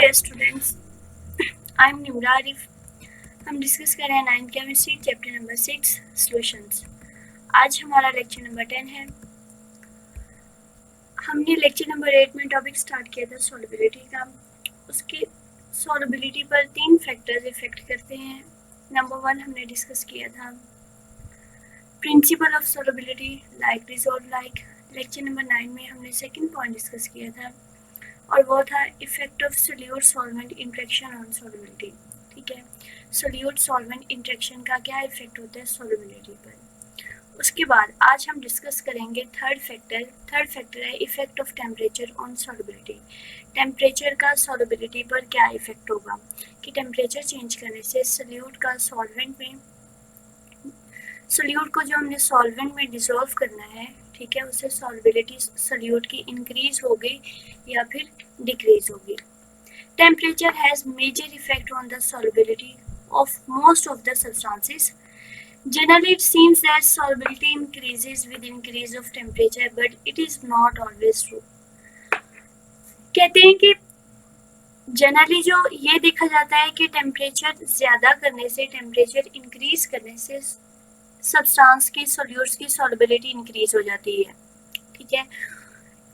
Dear students, I am Nimra Arif. हम discuss कर रहे हैं 9th chemistry chapter number 6 solutions. आज हमारा लेक्चर नंबर 10 है। हमने लेक्चर नंबर 8 में टॉपिक स्टार्ट किया था सॉल्युबिलिटी का। उसके सॉल्युबिलिटी पर 3 फैक्टर्स इफेक्ट करते हैं। नंबर 1 हमने डिस्कस किया था principle of solubility, like dissolve like. Lecture number 9 में हमने सेकंड पॉइंट डिस्कस किया था और वो था effect of solute solvent interaction on solubility. ठीक है, सोल्यूट सॉल्वेंट इंटरेक्शन का क्या इफेक्ट होता है सॉल्युबिलिटी पर। उसके बाद आज हम डिस्कस करेंगे थर्ड फैक्टर है effect of temperature on solubility. Temperature का सॉल्युबिलिटी पर क्या इफेक्ट होगा कि टेम्परेचर चेंज करने से सोल्यूट का सोल्यूट को जो हमने सॉल्वेंट में डिसॉल्व करना है, ठीक है, उससे सॉल्युबिलिटी सोल्यूट की इंक्रीज होगी या फिर डिक्रीज होगी। Temperature has major effect on the solubility of most of the substances. Generally, it seems that solubility increases with increase of temperature, but it is not always true. कहते हैं कि generally जो ये देखा जाता है कि टेम्परेचर ज़्यादा करने से, टेम्परेचर इंक्रीज करने से सब्सटेंस की सोल्यूट्स की सॉल्युबिलिटी इंक्रीज हो जाती है। ठीक है,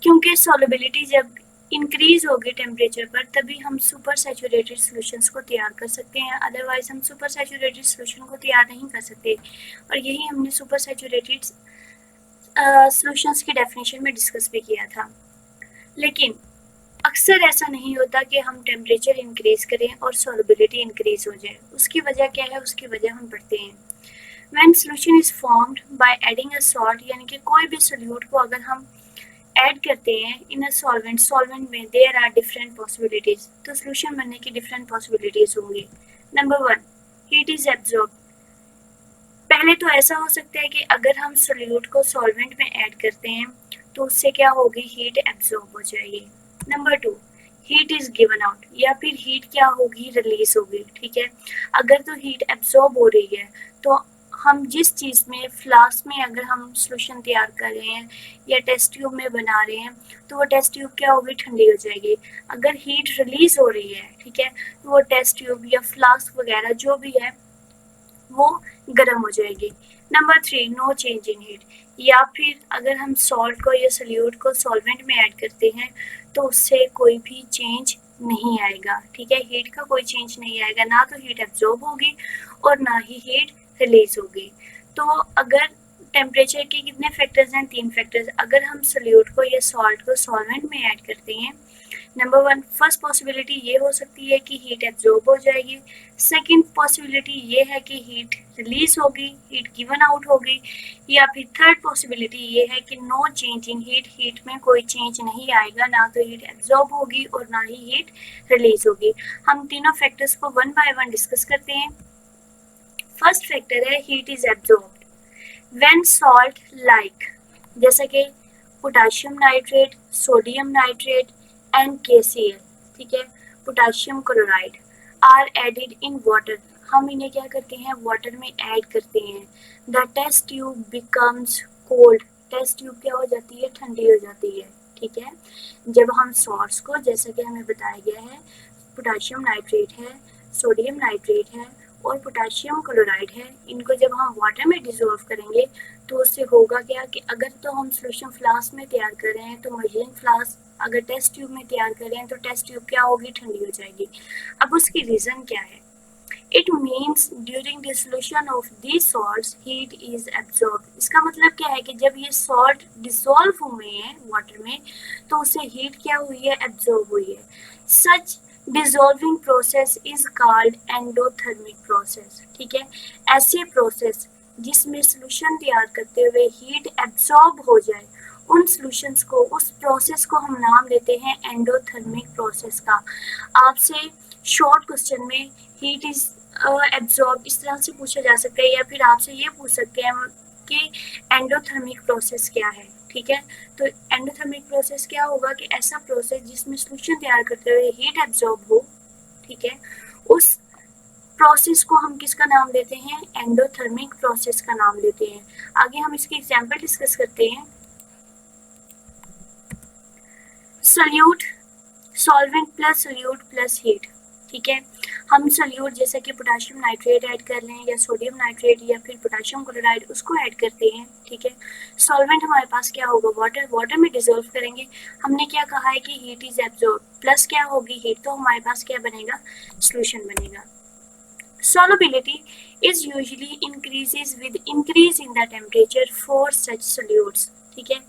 क्योंकि सॉल्युबिलिटी जब इंक्रीज होगी टेम्परेचर पर तभी हम सुपर सैचुरेटेड सॉल्यूशंस को तैयार कर सकते हैं, अदरवाइज हम सुपर सैचुरेटेड सॉल्यूशन को तैयार नहीं कर सकते। और यही हमने सुपर सैचुरेटेड सॉल्यूशंस की डेफिनेशन में डिस्कस भी किया था। लेकिन अक्सर ऐसा नहीं होता कि हम टेम्परेचर इंक्रीज करें और सॉल्युबिलिटी इंक्रीज हो जाए। उसकी वजह क्या है, उसकी वजह हम पढ़ते हैं। When solution is formed by adding a salt, यानी कि कोई भी सोल्यूट को अगर हम ऐड करते हैं इन अ सॉल्वेंट में देयर आर डिफरेंट पॉसिबिलिटीज, तो सॉल्यूशन बनने की डिफरेंट पॉसिबिलिटीज होंगी। Number 1, heat is absorb. पहले तो ऐसा हो सकता है कि अगर हम सोल्यूट को सॉल्वेंट में ऐड करते हैं तो उससे क्या होगी, हीट एब्जॉर्ब हो जाएगी। Number 2, heat is given out, या फिर हीट क्या होगी, रिलीज होगी। ठीक है, अगर तो हीट एब्जॉर्ब हो रही है तो हम जिस चीज़ में फ्लास्क में अगर हम सॉल्यूशन तैयार कर रहे हैं या टेस्ट ट्यूब में बना रहे हैं तो वो टेस्ट ट्यूब क्या होगी, ठंडी हो जाएगी। अगर हीट रिलीज हो रही है, ठीक है, तो वो टेस्ट ट्यूब या फ्लास्क वगैरह जो भी है वो गर्म हो जाएगी। Number 3, no change in heat, या फिर अगर हम सॉल्ट को या सोल्यूट को सॉल्वेंट में ऐड करते हैं तो उससे कोई भी चेंज नहीं आएगा। ठीक है, हीट का कोई चेंज नहीं आएगा, ना तो हीट एब्जॉर्ब होगी और ना ही हीट रिलीज होगी। तो अगर टेम्परेचर के कितने फैक्टर्स हैं, 3 फैक्टर्स। अगर हम सोल्यूट को या सॉल्ट को सॉल्वेंट में ऐड करते हैं, नंबर 1 फर्स्ट पॉसिबिलिटी ये हो सकती है कि हीट एब्जॉर्ब हो जाएगी। सेकंड पॉसिबिलिटी ये है कि हीट रिलीज होगी, हीट गिवन आउट होगी। या फिर थर्ड पॉसिबिलिटी ये है कि no change in heat, heat में कोई चेंज नहीं आएगा, ना तो हीट एब्जॉर्ब होगी और ना ही हीट रिलीज होगी। हम तीनों फैक्टर्स को वन बाय वन डिस्कस करते हैं। फर्स्ट फैक्टर है heat is absorbed when salt like, जैसे कि potassium nitrate, sodium nitrate and KCl, ठीक है, potassium chloride are added in water. हम इन्हें क्या करते हैं, वाटर में ऐड करते हैं। The test tube becomes cold, test tube क्या हो जाती है, ठंडी हो जाती है। ठीक है, जब हम सॉल्ट्स को, जैसा कि हमें बताया गया है, पोटाशियम नाइट्रेट है, सोडियम नाइट्रेट है और पोटाशियम क्लोराइड है, इनको जब हम वाटर में डिसॉल्व करेंगे तो उससे होगा क्या कि अगर तो हम सॉल्यूशन फ्लास्क में तैयार कर रहे हैं तो मशीन फ्लास्क, अगर टेस्ट ट्यूब में तैयार कर रहे हैं तो टेस्ट ट्यूब क्या होगी, ठंडी हो जाएगी। अब उसकी रीज़न क्या है, it means during dissolution of these salts heat is absorb. इसका मतलब क्या है कि जब ये सॉल्ट डिसॉल्व हुए हैं वाटर में तो उससे हीट क्या हुई है, एब्जॉर्ब हुई है। Such dissolving process is called endothermic process. ठीक है, ऐसे प्रोसेस जिसमें सॉल्यूशन तैयार करते हुए हीट एब्जॉर्ब हो जाए, उन सॉल्यूशंस को, उस प्रोसेस को हम नाम देते हैं एंडोथर्मिक प्रोसेस का। आपसे शॉर्ट क्वेश्चन में हीट इज एब्जॉर्ब इस तरह से पूछा जा सकता है, या फिर आपसे ये पूछ सकते हैं कि एंडोथर्मिक प्रोसेस क्या है। ठीक है, तो एंडोथर्मिक प्रोसेस क्या होगा कि ऐसा प्रोसेस जिसमें सॉल्यूशन तैयार करते हुए हीट एब्जॉर्ब हो, ठीक है, उस प्रोसेस को हम किसका नाम देते हैं, एंडोथर्मिक प्रोसेस का नाम देते हैं। आगे हम इसके एग्जाम्पल डिस्कस करते हैं। Solute solvent plus solute plus heat, ठीक है। हम सोल्यूट जैसे कि पोटेशियम नाइट्रेट ऐड कर लें या सोडियम नाइट्रेट या फिर पोटेशियम क्लोराइड उसको ऐड करते हैं, ठीक है। सॉल्वेंट हमारे पास क्या होगा, वाटर, वाटर में डिसॉल्व करेंगे। हमने क्या कहा है कि हीट इज एब्जॉर्ब, प्लस क्या होगी हीट, तो हमारे पास क्या बनेगा, सॉल्यूशन बनेगा। Solubility is usually increases with increase in the temperature for such solutes, ठीक है।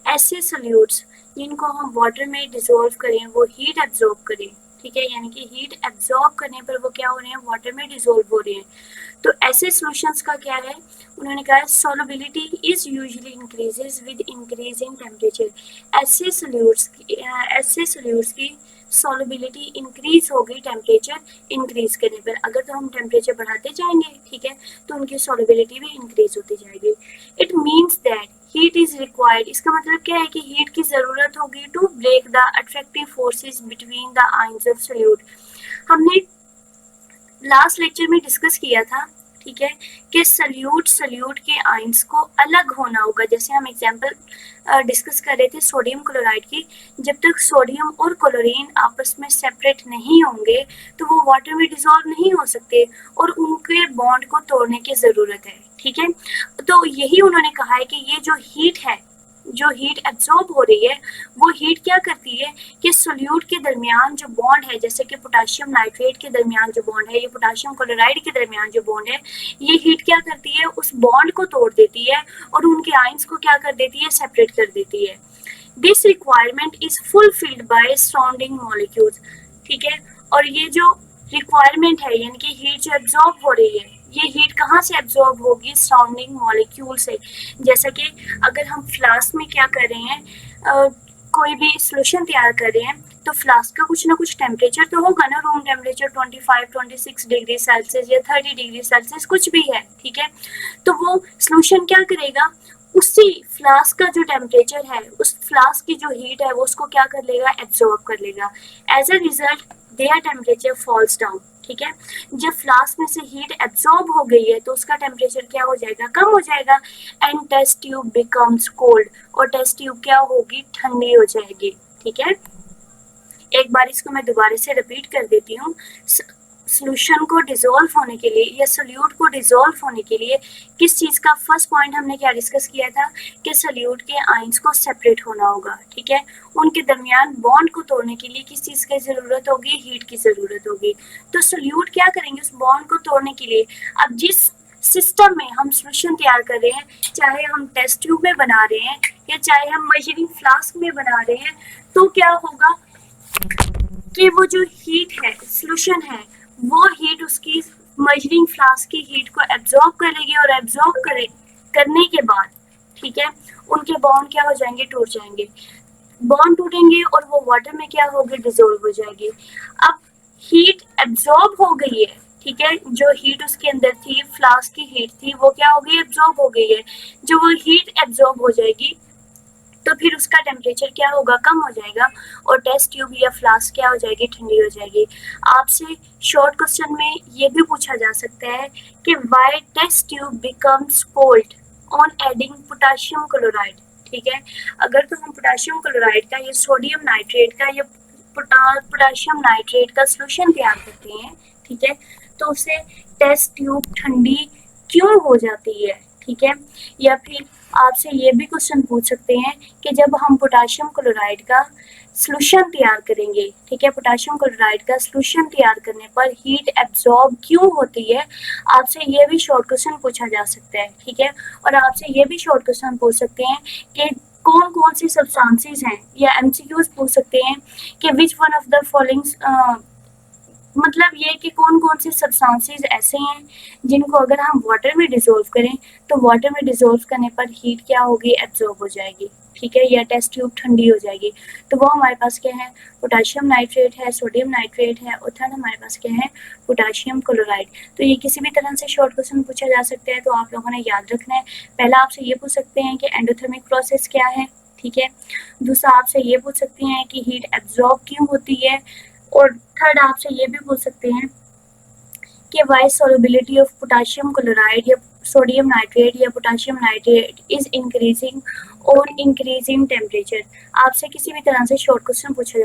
ऐसे solutes जिनको हम वाटर में डिसॉल्व करें वो हीट एब्जॉर्ब करें, ठीक है, यानी कि हीट एब्जॉर्ब करने पर वो क्या हो रहे हैं, वाटर में डिसॉल्व हो रहे हैं। तो ऐसे सॉल्यूशंस का क्या है, उन्होंने कहा है solubility is usually increases with increase in temperature। ऐसे solutes की solubility इंक्रीज होगी टेम्परेचर इंक्रीज करने पर। अगर तो हम टेम्परेचर बढ़ाते जाएंगे, ठीक है, तो उनकी solubility भी इंक्रीज होती जाएगी। It means that heat is required, इसका मतलब क्या है कि हीट की जरूरत होगी to break the attractive forces between the ions of solute. हमने लास्ट लेक्चर में डिस्कस किया था, ठीक है, कि सल्यूट के आयंस को अलग होना होगा। जैसे हम एग्जांपल डिस्कस कर रहे थे सोडियम क्लोराइड की, जब तक सोडियम और क्लोरीन आपस में सेपरेट नहीं होंगे तो वो वाटर में डिसॉल्व नहीं हो सकते और उनके बॉन्ड को तोड़ने की जरूरत है, ठीक है। तो यही उन्होंने कहा है कि ये जो हीट है, जो हीट एब्जॉर्ब हो रही है, वो हीट क्या करती है कि सोल्यूट के दरमियान जो बॉन्ड है, जैसे कि पोटेशियम नाइट्रेट के दरमियान जो बॉन्ड है, ये पोटेशियम क्लोराइड के दरमियान जो बॉन्ड है, ये हीट क्या करती है, उस बॉन्ड को तोड़ देती है और उनके आयंस को क्या कर देती है, सेपरेट कर देती है। This requirement is fulfilled by surrounding molecules, ठीक है। और ये जो रिक्वायरमेंट है, यानी कि हीट जो एब्जॉर्ब हो रही है, ये हीट कहाँ से एब्जॉर्ब होगी, सराउंडिंग मॉलिक्यूल से। जैसा कि अगर हम फ्लास्क में क्या कर रहे हैं, कोई भी सोल्यूशन तैयार कर रहे हैं, तो फ्लास्क का कुछ ना कुछ टेम्परेचर तो होगा ना, रूम टेम्परेचर 25-26 डिग्री सेल्सियस या 30 डिग्री सेल्सियस कुछ भी है, ठीक है। तो वो सोल्यूशन क्या करेगा, उसी फ्लास्क का जो टेम्परेचर है, उस फ्लास्क की जो हीट है, वो उसको क्या कर लेगा, एब्जॉर्ब कर लेगा। As a result their temperature falls down, ठीक है। जब फ्लास्क में से हीट एब्जॉर्ब हो गई है तो उसका टेम्परेचर क्या हो जाएगा, कम हो जाएगा। And test tube becomes cold, और टेस्ट ट्यूब क्या होगी, ठंडी हो जाएगी, ठीक है। एक बार इसको मैं दोबारा से रिपीट कर देती हूँ। सोल्यूशन को डिसॉल्व होने के लिए या सोल्यूट को डिसॉल्व होने के लिए किस चीज़ का, फर्स्ट पॉइंट हमने क्या डिस्कस किया था कि सोल्यूट के आयंस को सेपरेट होना होगा, ठीक है। उनके दरमियान बॉन्ड को तोड़ने के लिए किस चीज़ की ज़रूरत होगी, हीट की ज़रूरत होगी। तो सोल्यूट क्या करेंगे उस बॉन्ड को तोड़ने के लिए, अब जिस सिस्टम में हम सोल्यूशन तैयार कर रहे हैं, चाहे हम टेस्ट ट्यूब में बना रहे हैं या चाहे हम मेजरिंग फ्लास्क में बना रहे हैं, तो क्या होगा कि वो जो हीट है, सोल्यूशन है, वो हीट उसकी मेजरिंग फ्लास्क की हीट को एब्जॉर्ब करेगी और एब्जॉर्ब करने के बाद, ठीक है, उनके बॉन्ड क्या हो जाएंगे, टूट जाएंगे। बॉन्ड टूटेंगे और वो वाटर में क्या होगी, डिसॉल्व हो जाएगी। अब हीट एब्जॉर्ब हो गई है, ठीक है, जो हीट उसके अंदर थी, फ्लास्क की हीट थी, वो क्या हो गई, एब्जॉर्ब हो गई है। जो वो हीट एब्जॉर्ब हो जाएगी तो फिर उसका टेम्परेचर क्या होगा, कम हो जाएगा और टेस्ट ट्यूब या फ्लास्क क्या हो जाएगी, ठंडी हो जाएगी। आपसे शॉर्ट क्वेश्चन में ये भी पूछा जा सकता है कि why test tube becomes cold on adding potassium chloride, ठीक है। अगर तो हम पोटेशियम क्लोराइड का या सोडियम नाइट्रेट का या पोटेशियम नाइट्रेट का सोल्यूशन तैयार करते हैं, ठीक है, तो उससे टेस्ट ट्यूब ठंडी क्यों हो जाती है, ठीक है। या फिर आपसे ये भी क्वेश्चन पूछ सकते हैं कि जब हम पोटेशियम क्लोराइड का सोल्यूशन तैयार करेंगे, ठीक है, पोटेशियम क्लोराइड का सोल्यूशन तैयार करने पर हीट एब्जॉर्ब क्यों होती है, आपसे ये भी शॉर्ट क्वेश्चन पूछा जा सकता है, ठीक है। और आपसे ये भी शॉर्ट क्वेश्चन पूछ सकते हैं कि कौन कौन सी सब्सटेंसेस हैं, या एमसीक्यूज पूछ सकते हैं कि which one of the following, मतलब ये कि कौन कौन से सब्सटेंसेस ऐसे हैं जिनको अगर हम वाटर में डिसॉल्व करें तो वाटर में डिसॉल्व करने पर हीट क्या होगी, एब्जॉर्ब हो जाएगी, ठीक है, या टेस्ट ट्यूब ठंडी हो जाएगी। तो वो हमारे पास क्या है, पोटेशियम नाइट्रेट है, सोडियम नाइट्रेट है, और थर्ड हमारे पास क्या है, पोटेशियम क्लोराइड। तो ये किसी भी तरह से शॉर्ट क्वेश्चन पूछा जा सकता है, तो आप लोगों ने याद रखना है। पहला आपसे ये पूछ सकते हैं कि एंडोथर्मिक प्रोसेस क्या है, ठीक है। दूसरा आपसे ये पूछ सकते हैं कि हीट एब्जॉर्ब क्यों होती है, और थर्ड आपसे ये भी पूछ सकते हैं कि why solubility of potassium chloride या सोडियम नाइट्रेट या पोटेशियम नाइट्रेट इज इंक्रीजिंग और इंक्रीजिंग टेम्परेचर। आपसे किसी भी तरह से शॉर्ट क्वेश्चन पूछा